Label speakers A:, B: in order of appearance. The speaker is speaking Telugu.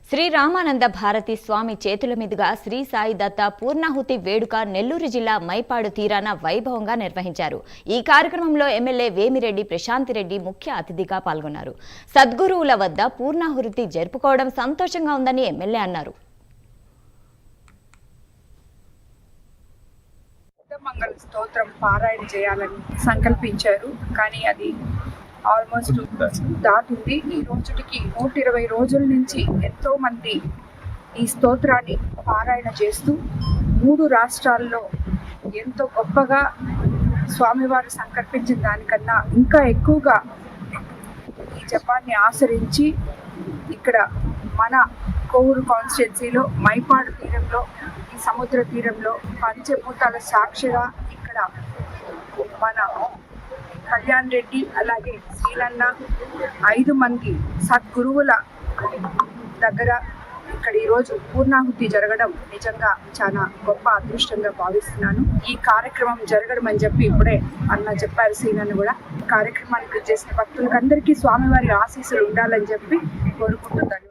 A: శ్రీ రామానంద భారతి స్వామి చేతుల మీదుగా శ్రీ సాయి దత్త పూర్ణాహుతి వేడుక నెల్లూరు జిల్లా మైపాడు తీరాన వైభవంగా నిర్వహించారు. ఈ కార్యక్రమంలో ఎమ్మెల్యే వేమిరెడ్డి ప్రశాంతిరెడ్డి ముఖ్య అతిథిగా పాల్గొన్నారు. సద్గురువుల వద్ద పూర్ణాహుతి జరుపుకోవడం సంతోషంగా ఉందని ఎమ్మెల్యే అన్నారు.
B: మంగళ స్తోత్రం పారాయణ చేయాలని సంకల్పించారు. కానీ అది ఆల్మోస్ట్ దాటింది. ఈ రోజుకి 120 రోజుల నుంచి ఎంతో మంది ఈ స్తోత్రాన్ని పారాయణ చేస్తూ 3 రాష్ట్రాల్లో ఎంతో గొప్పగా స్వామివారు సంకల్పించిన దానికన్నా ఇంకా ఎక్కువగా ఈ జపాన్ని ఆచరించి ఇక్కడ మన కోవూరు కాన్స్టిట్యున్సీలో మైపాడు తీరంలో ఈ సముద్ర తీరంలో పంచభూతాల సాక్షిగా ఇక్కడ మన కళ్యాణ్ రెడ్డి అలాగే శ్రీలన్న 5 మంది సద్గురువుల దగ్గర ఇక్కడ ఈరోజు పూర్ణాహుతి జరగడం నిజంగా చాలా గొప్ప అదృష్టంగా భావిస్తున్నాను. ఈ కార్యక్రమం జరగడం అని చెప్పి ఇప్పుడే అన్న చెప్పారు. శ్రీలన్న కూడా కార్యక్రమానికి చేసిన భక్తులకందరికీ స్వామివారి ఆశీస్సులు ఉండాలని చెప్పి కోరుకుంటున్నాను.